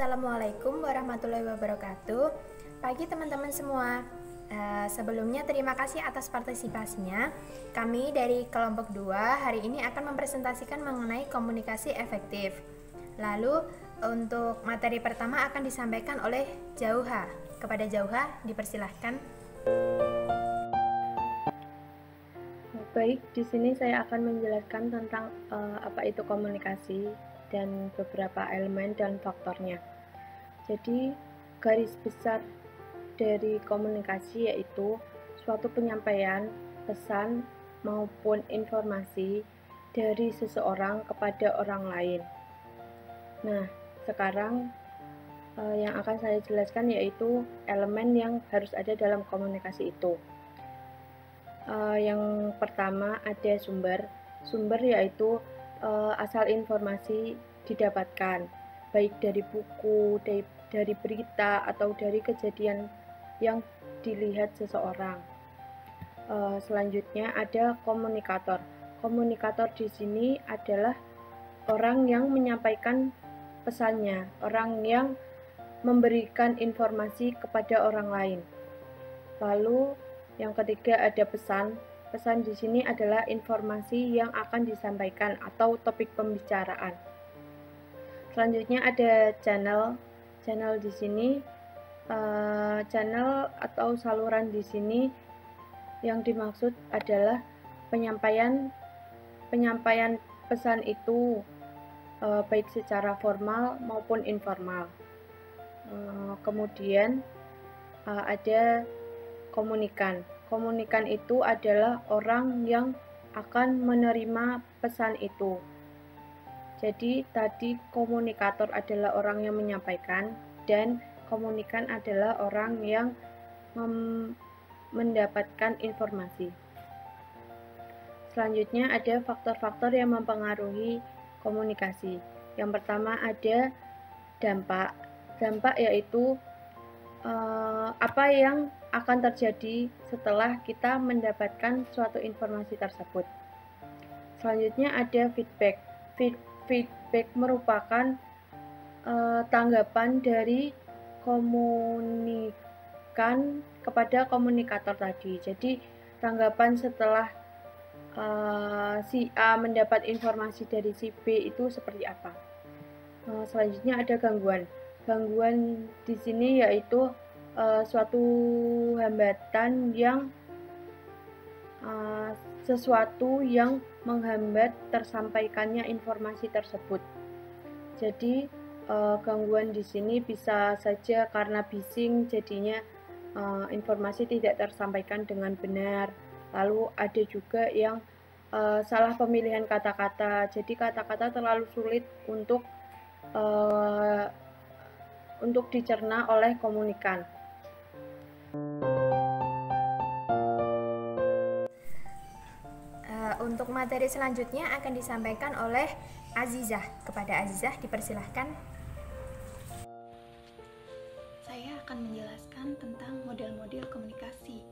Assalamualaikum warahmatullahi wabarakatuh. Pagi teman-teman semua. Sebelumnya terima kasih atas partisipasinya. Kami dari kelompok 2 hari ini akan mempresentasikan mengenai komunikasi efektif. Lalu untuk materi pertama akan disampaikan oleh Jauha. Kepada Jauha dipersilahkan. Baik, di sini saya akan menjelaskan tentang apa itu komunikasi dan beberapa elemen dan faktornya. Jadi, garis besar dari komunikasi yaitu suatu penyampaian pesan maupun informasi dari seseorang kepada orang lain. Nah, sekarang yang akan saya jelaskan yaitu elemen yang harus ada dalam komunikasi itu. Yang pertama ada sumber. Sumber yaitu asal informasi didapatkan, baik dari buku, dari berita, atau dari kejadian yang dilihat seseorang. Selanjutnya ada komunikator. Komunikator di sini adalah orang yang menyampaikan pesannya, orang yang memberikan informasi kepada orang lain. Lalu yang ketiga ada pesan. Pesan di sini adalah informasi yang akan disampaikan atau topik pembicaraan. Selanjutnya ada channel. Channel di sini channel atau saluran di sini yang dimaksud adalah penyampaian pesan itu baik secara formal maupun informal. Kemudian ada komunikan. Komunikan itu adalah orang yang akan menerima pesan itu. Jadi tadi komunikator adalah orang yang menyampaikan dan komunikan adalah orang yang mendapatkan informasi. Selanjutnya ada faktor-faktor yang mempengaruhi komunikasi. Yang pertama ada dampak. Dampak yaitu apa yang akan terjadi setelah kita mendapatkan suatu informasi tersebut. Selanjutnya ada feedback. Feedback merupakan tanggapan dari komunikan kepada komunikator tadi. Jadi tanggapan setelah si A mendapat informasi dari si B itu seperti apa. Selanjutnya ada gangguan. Gangguan di sini yaitu suatu hambatan yang sesuatu yang menghambat tersampaikannya informasi tersebut. Jadi gangguan di sini bisa saja karena bising, jadinya informasi tidak tersampaikan dengan benar. Lalu ada juga yang salah pemilihan kata-kata. Jadi kata-kata terlalu sulit untuk dicerna oleh komunikan. Untuk materi selanjutnya akan disampaikan oleh Azizah. Kepada Azizah dipersilahkan. Saya akan menjelaskan tentang model-model komunikasi.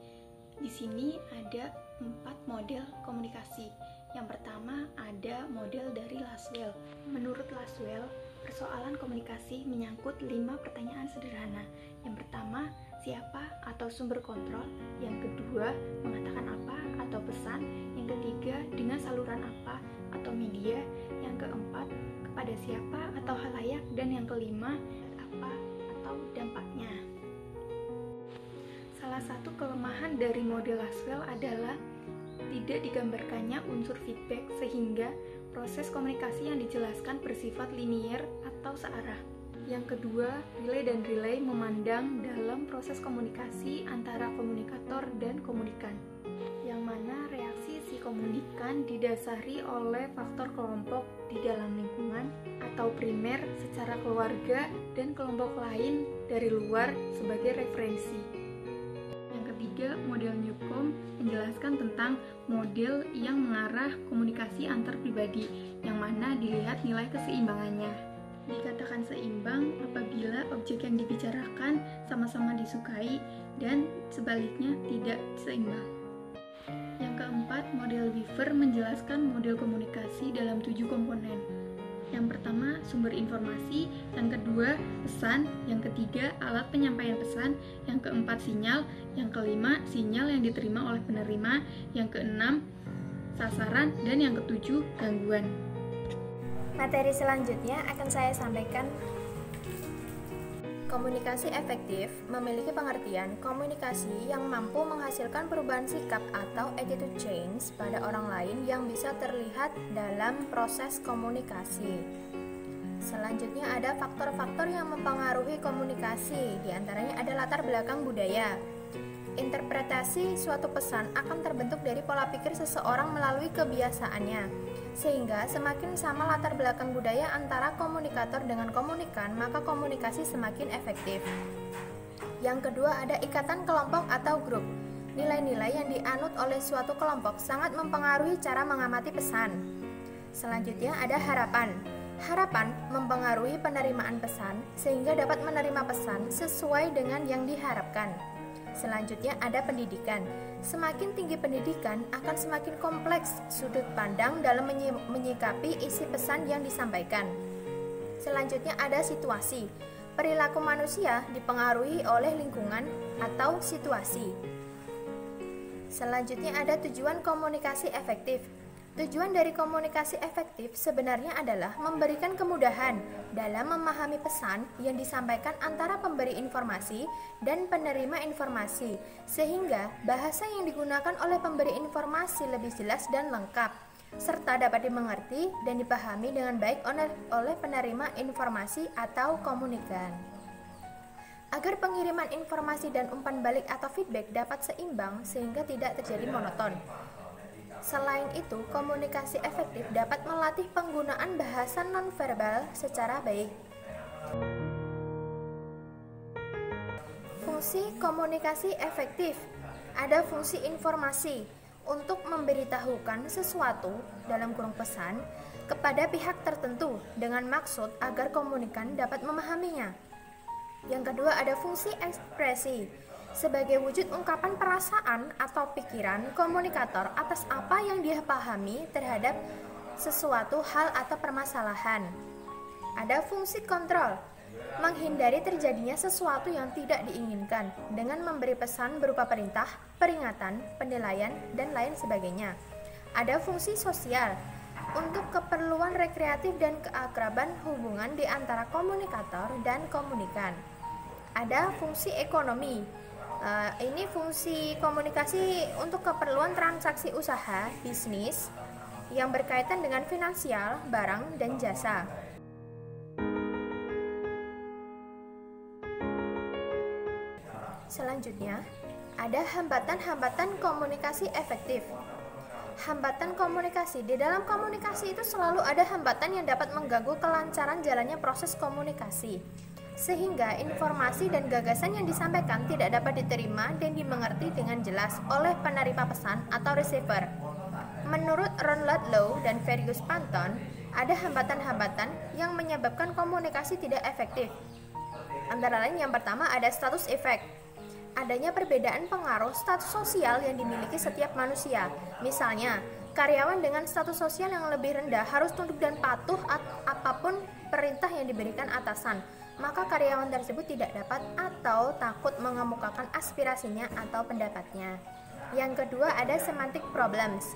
Di sini ada 4 model komunikasi. Yang pertama ada model dari Lasswell. Menurut Lasswell, persoalan komunikasi menyangkut 5 pertanyaan sederhana. Yang pertama, siapa atau sumber kontrol. Yang kedua, mengatakan apa atau pesan. Yang ketiga, dengan saluran apa atau media. Yang keempat, kepada siapa atau halayak. Dan yang kelima, apa atau dampaknya. Salah satu kelemahan dari model Lasswell adalah tidak digambarkannya unsur feedback sehingga proses komunikasi yang dijelaskan bersifat linier atau searah. Yang kedua, relay dan relay memandang dalam proses komunikasi antara komunikator dan komunikan, yang mana reaksi si komunikan didasari oleh faktor kelompok di dalam lingkungan atau primer secara keluarga dan kelompok lain dari luar sebagai referensi. Ketiga, model Newcomb menjelaskan tentang model yang mengarah komunikasi antar pribadi, yang mana dilihat nilai keseimbangannya. Dikatakan seimbang apabila objek yang dibicarakan sama-sama disukai dan sebaliknya tidak seimbang. Yang keempat, model Weaver menjelaskan model komunikasi dalam 7 komponen. Yang pertama, sumber informasi, yang kedua, pesan, yang ketiga, alat penyampaian pesan, yang keempat, sinyal, yang kelima, sinyal yang diterima oleh penerima, yang keenam, sasaran, dan yang ketujuh, gangguan. Materi selanjutnya akan saya sampaikan. Komunikasi efektif memiliki pengertian komunikasi yang mampu menghasilkan perubahan sikap atau attitude change pada orang lain yang bisa terlihat dalam proses komunikasi. Selanjutnya ada faktor-faktor yang mempengaruhi komunikasi, diantaranya ada latar belakang budaya. Interpretasi suatu pesan akan terbentuk dari pola pikir seseorang melalui kebiasaannya, sehingga semakin sama latar belakang budaya antara komunikator dengan komunikan, maka komunikasi semakin efektif. Yang kedua ada ikatan kelompok atau grup. Nilai-nilai yang dianut oleh suatu kelompok sangat mempengaruhi cara mengamati pesan. Selanjutnya ada harapan. Harapan mempengaruhi penerimaan pesan sehingga dapat menerima pesan sesuai dengan yang diharapkan. Selanjutnya ada pendidikan. Semakin tinggi pendidikan akan semakin kompleks sudut pandang dalam menyikapi isi pesan yang disampaikan. Selanjutnya ada situasi. Perilaku manusia dipengaruhi oleh lingkungan atau situasi. Selanjutnya ada tujuan komunikasi efektif. Tujuan dari komunikasi efektif sebenarnya adalah memberikan kemudahan dalam memahami pesan yang disampaikan antara pemberi informasi dan penerima informasi, sehingga bahasa yang digunakan oleh pemberi informasi lebih jelas dan lengkap, serta dapat dimengerti dan dipahami dengan baik oleh penerima informasi atau komunikan. Agar pengiriman informasi dan umpan balik atau feedback dapat seimbang sehingga tidak terjadi monoton. Selain itu, komunikasi efektif dapat melatih penggunaan bahasa nonverbal secara baik. Fungsi komunikasi efektif. Ada fungsi informasi untuk memberitahukan sesuatu dalam kurung pesan kepada pihak tertentu dengan maksud agar komunikan dapat memahaminya. Yang kedua ada fungsi ekspresi. Sebagai wujud ungkapan perasaan atau pikiran komunikator atas apa yang dia pahami terhadap sesuatu hal atau permasalahan. Ada fungsi kontrol, menghindari terjadinya sesuatu yang tidak diinginkan dengan memberi pesan berupa perintah, peringatan, penilaian, dan lain sebagainya. Ada fungsi sosial, untuk keperluan rekreatif dan keakraban hubungan di antara komunikator dan komunikan. Ada fungsi ekonomi. Ini fungsi komunikasi untuk keperluan transaksi usaha, bisnis, yang berkaitan dengan finansial, barang, dan jasa. Selanjutnya, ada hambatan-hambatan komunikasi efektif. Hambatan komunikasi. Di dalam komunikasi itu selalu ada hambatan yang dapat mengganggu kelancaran jalannya proses komunikasi, sehingga informasi dan gagasan yang disampaikan tidak dapat diterima dan dimengerti dengan jelas oleh penerima pesan atau receiver. Menurut Ron Ludlow dan Fergus Panton, ada hambatan-hambatan yang menyebabkan komunikasi tidak efektif. Antara lain yang pertama ada status effect. Adanya perbedaan pengaruh status sosial yang dimiliki setiap manusia. Misalnya, karyawan dengan status sosial yang lebih rendah harus tunduk dan patuh apapun perintah yang diberikan atasan, maka karyawan tersebut tidak dapat atau takut mengemukakan aspirasinya atau pendapatnya. Yang kedua ada semantic problems.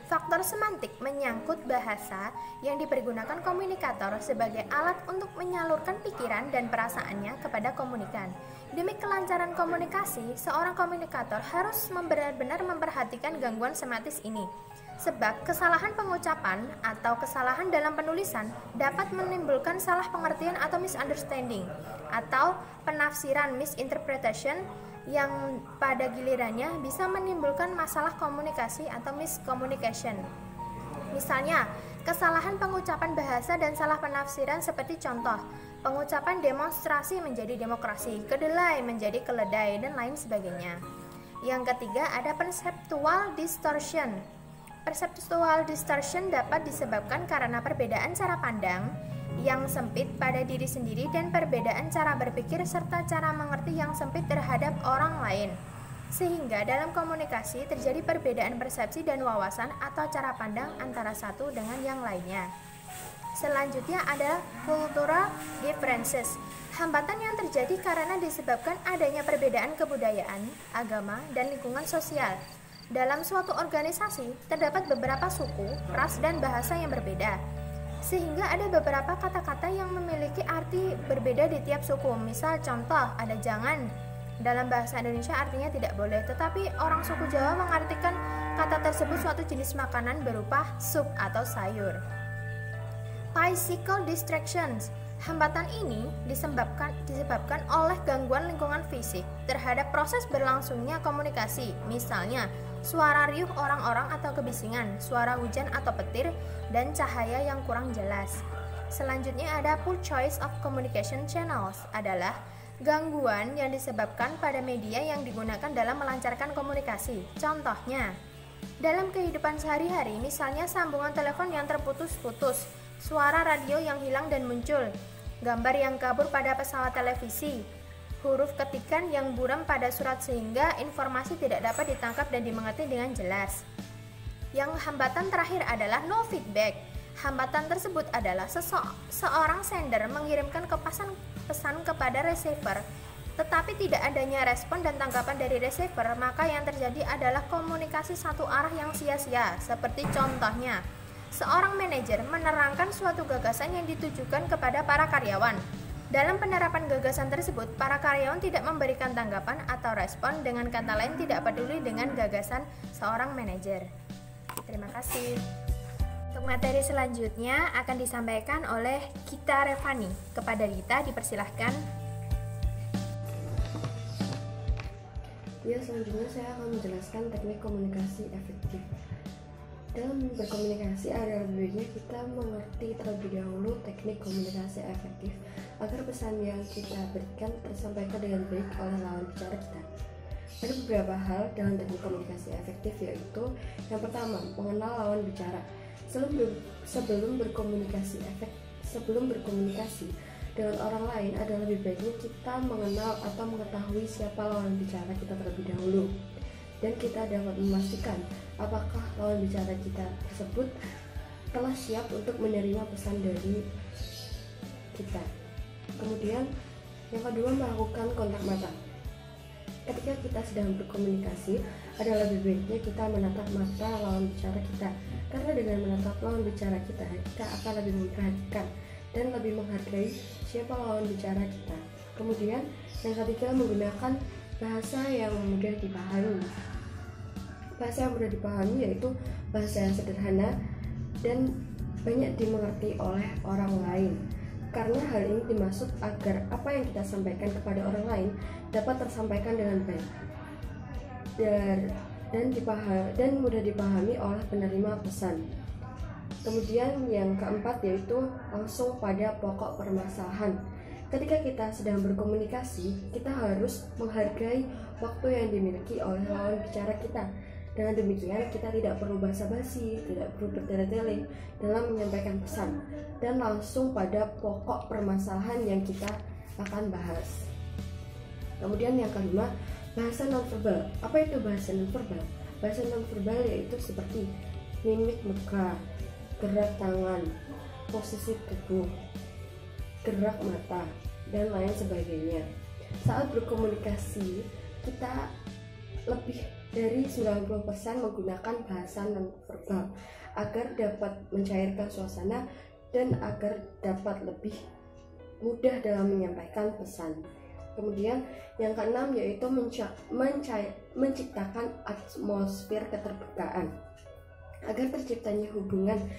Faktor semantik menyangkut bahasa yang dipergunakan komunikator sebagai alat untuk menyalurkan pikiran dan perasaannya kepada komunikan. Demi kelancaran komunikasi, seorang komunikator harus benar-benar memperhatikan gangguan semantis ini. Sebab kesalahan pengucapan atau kesalahan dalam penulisan dapat menimbulkan salah pengertian atau misunderstanding atau penafsiran misinterpretation yang pada gilirannya bisa menimbulkan masalah komunikasi atau miscommunication. Misalnya, kesalahan pengucapan bahasa dan salah penafsiran seperti contoh, pengucapan demonstrasi menjadi demokrasi, kedelai menjadi keledai, dan lain sebagainya. Yang ketiga ada perceptual distortion. Perceptual distortion dapat disebabkan karena perbedaan cara pandang yang sempit pada diri sendiri dan perbedaan cara berpikir serta cara mengerti yang sempit terhadap orang lain. Sehingga dalam komunikasi terjadi perbedaan persepsi dan wawasan atau cara pandang antara satu dengan yang lainnya. Selanjutnya adalah cultural differences. Hambatan yang terjadi karena disebabkan adanya perbedaan kebudayaan, agama, dan lingkungan sosial. Dalam suatu organisasi, terdapat beberapa suku, ras, dan bahasa yang berbeda. Sehingga ada beberapa kata-kata yang memiliki arti berbeda di tiap suku. Misal contoh, ada jangan. Dalam bahasa Indonesia artinya tidak boleh, tetapi orang suku Jawa mengartikan kata tersebut suatu jenis makanan berupa sup atau sayur. Physical distractions. Hambatan ini disebabkan oleh gangguan lingkungan fisik terhadap proses berlangsungnya komunikasi. Misalnya, suara riuh orang-orang atau kebisingan, suara hujan atau petir, dan cahaya yang kurang jelas. Selanjutnya ada poor choice of communication channels, adalah gangguan yang disebabkan pada media yang digunakan dalam melancarkan komunikasi. Contohnya, dalam kehidupan sehari-hari, misalnya sambungan telepon yang terputus-putus, suara radio yang hilang dan muncul, gambar yang kabur pada pesawat televisi, huruf ketikan yang buram pada surat sehingga informasi tidak dapat ditangkap dan dimengerti dengan jelas. Yang hambatan terakhir adalah no feedback. Hambatan tersebut adalah seorang sender mengirimkan pesan kepada receiver, tetapi tidak adanya respon dan tanggapan dari receiver, maka yang terjadi adalah komunikasi satu arah yang sia-sia. Seperti contohnya, seorang manajer menerangkan suatu gagasan yang ditujukan kepada para karyawan. Dalam penerapan gagasan tersebut, para karyawan tidak memberikan tanggapan atau respon, dengan kata lain tidak peduli dengan gagasan seorang manajer. Terima kasih. Untuk materi selanjutnya akan disampaikan oleh Gita Revani. Kepada Gita dipersilahkan. Ya, selanjutnya saya akan menjelaskan teknik komunikasi efektif. Dalam berkomunikasi adalah baiknya kita mengerti terlebih dahulu teknik komunikasi efektif agar pesan yang kita berikan tersampaikan dengan baik oleh lawan bicara kita. Ada beberapa hal dalam teknik komunikasi efektif, yaitu yang pertama, mengenal lawan bicara. Sebelum berkomunikasi dengan orang lain, adalah lebih baiknya kita mengenal atau mengetahui siapa lawan bicara kita terlebih dahulu, dan kita dapat memastikan apakah lawan bicara kita tersebut telah siap untuk menerima pesan dari kita. Kemudian yang kedua, melakukan kontak mata. Ketika kita sedang berkomunikasi, adalah lebih baiknya kita menatap mata lawan bicara kita, karena dengan menatap lawan bicara kita akan lebih memperhatikan dan lebih menghargai siapa lawan bicara kita. Kemudian yang ketiga, menggunakan bahasa yang mudah dipahami. Bahasa yang mudah dipahami yaitu bahasa yang sederhana dan banyak dimengerti oleh orang lain. Karena hal ini dimaksud agar apa yang kita sampaikan kepada orang lain dapat tersampaikan dengan baik dan mudah dipahami oleh penerima pesan. Kemudian yang keempat yaitu langsung pada pokok permasalahan. Ketika kita sedang berkomunikasi, kita harus menghargai waktu yang dimiliki oleh lawan bicara kita. Dengan demikian, kita tidak perlu basa-basi, tidak perlu bertele-tele dalam menyampaikan pesan, dan langsung pada pokok permasalahan yang kita akan bahas. Kemudian yang kelima, bahasa nonverbal. Apa itu bahasa nonverbal? Bahasa nonverbal yaitu seperti mimik muka, gerak tangan, posisi tubuh, gerak mata, dan lain sebagainya. Saat berkomunikasi, kita lebih dari 90% menggunakan bahasa nonverbal agar dapat mencairkan suasana dan agar dapat lebih mudah dalam menyampaikan pesan. Kemudian yang keenam yaitu menciptakan atmosfer keterbukaan. Agar terciptanya hubungan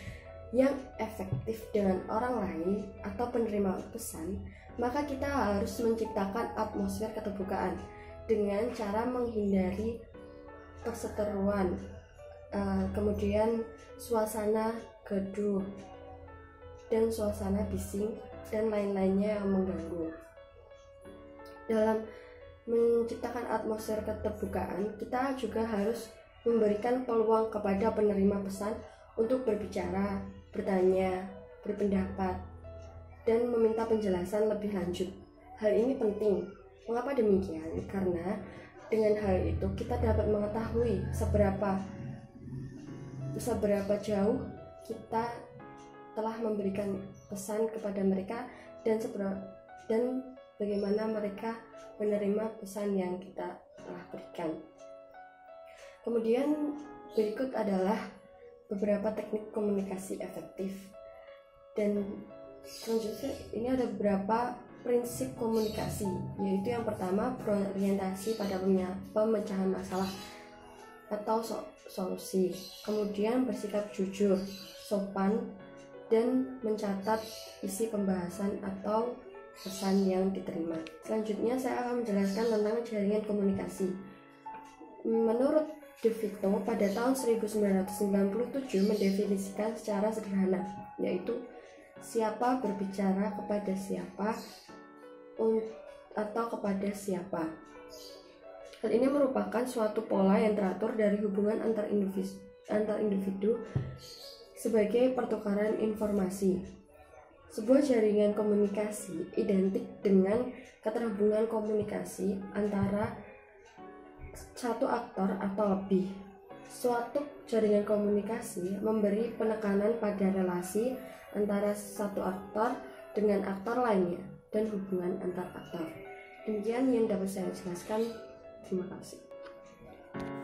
yang efektif dengan orang lain atau penerima pesan, maka kita harus menciptakan atmosfer keterbukaan dengan cara menghindari perseteruan, kemudian suasana gaduh dan suasana bising dan lain-lainnya yang mengganggu. Dalam menciptakan atmosfer keterbukaan, kita juga harus memberikan peluang kepada penerima pesan untuk berbicara, bertanya, berpendapat, dan meminta penjelasan lebih lanjut. Hal ini penting. Mengapa demikian? Karena dengan hal itu kita dapat mengetahui seberapa jauh kita telah memberikan pesan kepada mereka dan bagaimana mereka menerima pesan yang kita telah berikan. Kemudian berikut adalah beberapa teknik komunikasi efektif, dan selanjutnya ini ada beberapa prinsip komunikasi, yaitu yang pertama berorientasi pada pemecahan masalah atau solusi, kemudian bersikap jujur, sopan, dan mencatat isi pembahasan atau pesan yang diterima. Selanjutnya saya akan menjelaskan tentang jaringan komunikasi. Menurut De Vito pada tahun 1997 mendefinisikan secara sederhana, yaitu siapa berbicara kepada siapa atau kepada siapa. Hal ini merupakan suatu pola yang teratur dari hubungan antar individu sebagai pertukaran informasi. Sebuah jaringan komunikasi identik dengan keterhubungan komunikasi antara satu aktor atau lebih. Suatu jaringan komunikasi memberi penekanan pada relasi antara satu aktor dengan aktor lainnya dan hubungan antar aktor. Demikian yang dapat saya jelaskan. Terima kasih.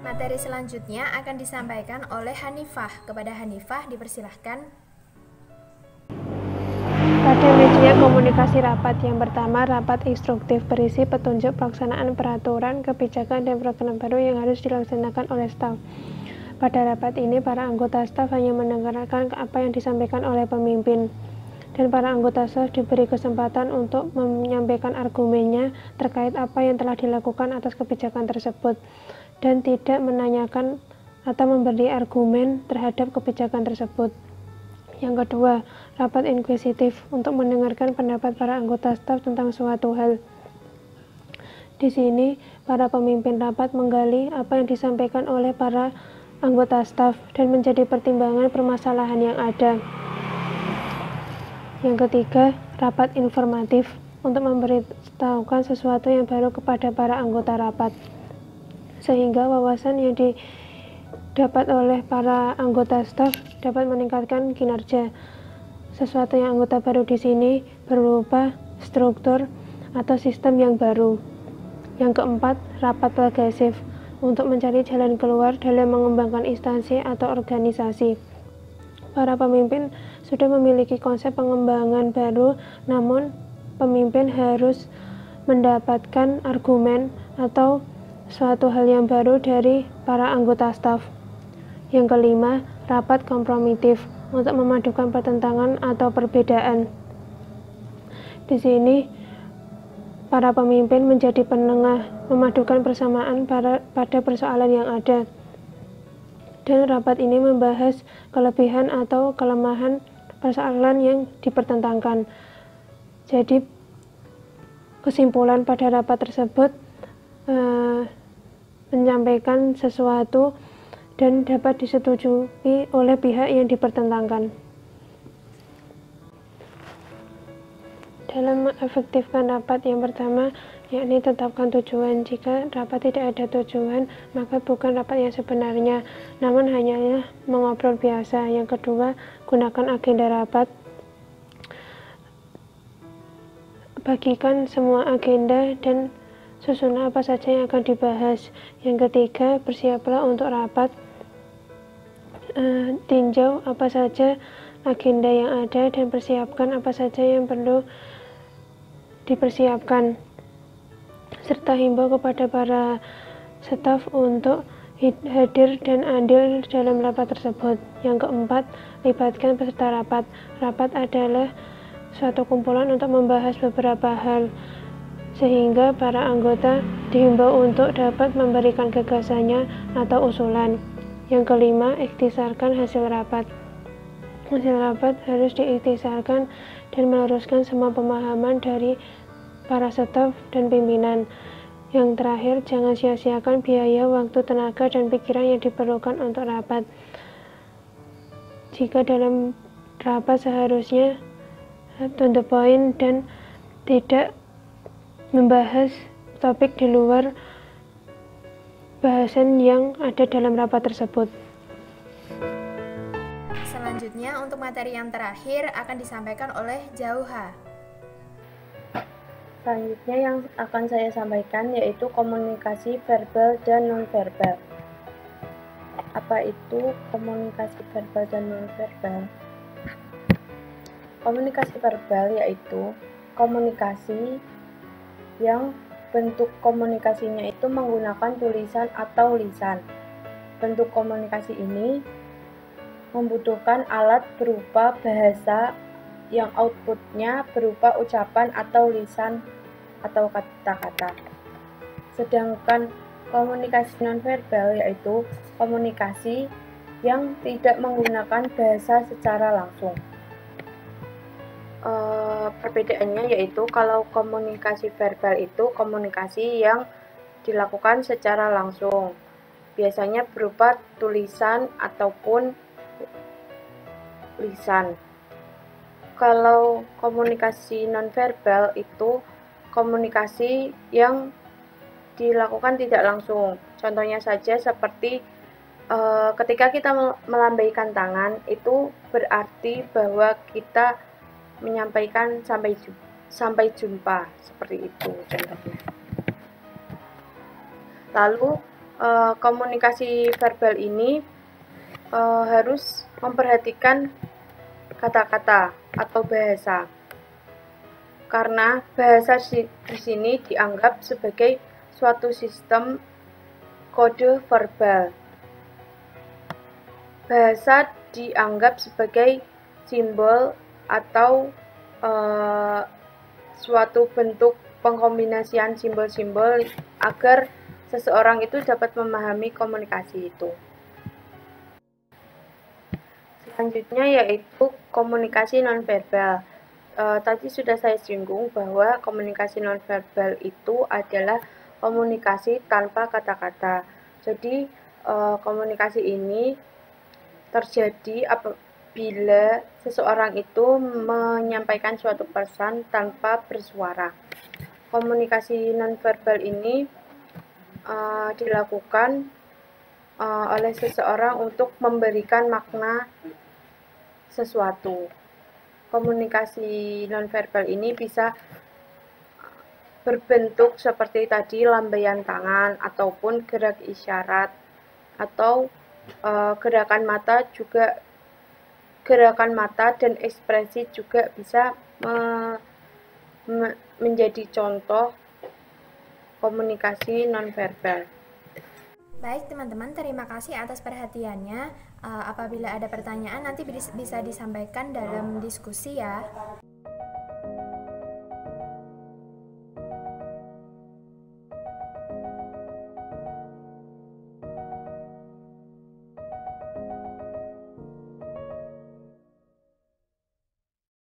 Materi selanjutnya akan disampaikan oleh Hanifah. Kepada Hanifah dipersilahkan. Pada media komunikasi rapat yang pertama, rapat instruktif berisi petunjuk pelaksanaan peraturan, kebijakan, dan program baru yang harus dilaksanakan oleh staf. Pada rapat ini, para anggota staf hanya mendengarkan apa yang disampaikan oleh pemimpin, dan para anggota staf diberi kesempatan untuk menyampaikan argumennya terkait apa yang telah dilakukan atas kebijakan tersebut, dan tidak menanyakan atau memberi argumen terhadap kebijakan tersebut. Yang kedua, rapat inkuisitif untuk mendengarkan pendapat para anggota staf tentang suatu hal. Di sini, para pemimpin rapat menggali apa yang disampaikan oleh para anggota staf dan menjadi pertimbangan permasalahan yang ada. Yang ketiga, rapat informatif untuk memberitahukan sesuatu yang baru kepada para anggota rapat, sehingga wawasan yang didapat oleh para anggota staf dapat meningkatkan kinerja. Sesuatu yang anggota baru di sini berupa struktur atau sistem yang baru. Yang keempat, rapat progresif untuk mencari jalan keluar dalam mengembangkan instansi atau organisasi. Para pemimpin sudah memiliki konsep pengembangan baru, namun pemimpin harus mendapatkan argumen atau suatu hal yang baru dari para anggota staf. Yang kelima, rapat kompromitif untuk memadukan pertentangan atau perbedaan. Di sini, para pemimpin menjadi penengah, memadukan persamaan pada persoalan yang ada. Dan rapat ini membahas kelebihan atau kelemahan persoalan yang dipertentangkan. Jadi, kesimpulan pada rapat tersebut menyampaikan sesuatu dan dapat disetujui oleh pihak yang dipertentangkan. Dalam mengefektifkan rapat yang pertama, yakni tetapkan tujuan. Jika rapat tidak ada tujuan, maka bukan rapat yang sebenarnya, namun hanyalah mengobrol biasa. Yang kedua, gunakan agenda rapat. Bagikan semua agenda dan susun apa saja yang akan dibahas. Yang ketiga, bersiaplah untuk rapat. Tinjau apa saja agenda yang ada dan persiapkan apa saja yang perlu dipersiapkan, serta himbau kepada para staf untuk hadir dan adil dalam rapat tersebut. Yang keempat, libatkan peserta rapat. Rapat adalah suatu kumpulan untuk membahas beberapa hal, sehingga para anggota dihimbau untuk dapat memberikan gagasannya atau usulan. Yang kelima, ikhtisarkan hasil rapat. Hasil rapat harus diikhtisarkan dan meluruskan semua pemahaman dari para staf dan pimpinan. Yang terakhir, jangan sia-siakan biaya, waktu, tenaga, dan pikiran yang diperlukan untuk rapat. Jika dalam rapat seharusnya to the point dan tidak membahas topik di luar bahasan yang ada dalam rapat tersebut. Selanjutnya, untuk materi yang terakhir akan disampaikan oleh Jauha. Selanjutnya yang akan saya sampaikan yaitu komunikasi verbal dan nonverbal. Apa itu komunikasi verbal dan nonverbal? Komunikasi verbal yaitu komunikasi yang bentuk komunikasinya itu menggunakan tulisan atau lisan. Bentuk komunikasi ini membutuhkan alat berupa bahasa yang outputnya berupa ucapan atau lisan atau kata-kata. Sedangkan komunikasi nonverbal yaitu komunikasi yang tidak menggunakan bahasa secara langsung. Perbedaannya yaitu kalau komunikasi verbal itu komunikasi yang dilakukan secara langsung, biasanya berupa tulisan ataupun lisan. Kalau komunikasi nonverbal itu komunikasi yang dilakukan tidak langsung. Contohnya saja seperti ketika kita melambaikan tangan, itu berarti bahwa kita menyampaikan sampai jumpa, seperti itu contohnya. Lalu komunikasi verbal ini harus memperhatikan kata-kata atau bahasa, karena bahasa di sini dianggap sebagai suatu sistem kode verbal. Bahasa dianggap sebagai simbol atau suatu bentuk pengkombinasian simbol-simbol agar seseorang itu dapat memahami komunikasi itu. Selanjutnya yaitu komunikasi nonverbal. Tadi sudah saya singgung bahwa komunikasi nonverbal itu adalah komunikasi tanpa kata-kata. Jadi komunikasi ini terjadi apabila seseorang itu menyampaikan suatu pesan tanpa bersuara. Komunikasi nonverbal ini dilakukan oleh seseorang untuk memberikan makna sesuatu. Komunikasi nonverbal ini bisa berbentuk seperti tadi lambaian tangan ataupun gerak isyarat atau gerakan mata juga. Gerakan mata dan ekspresi juga bisa menjadi contoh komunikasi nonverbal. Baik teman-teman, terima kasih atas perhatiannya. Apabila ada pertanyaan nanti bisa disampaikan dalam diskusi ya.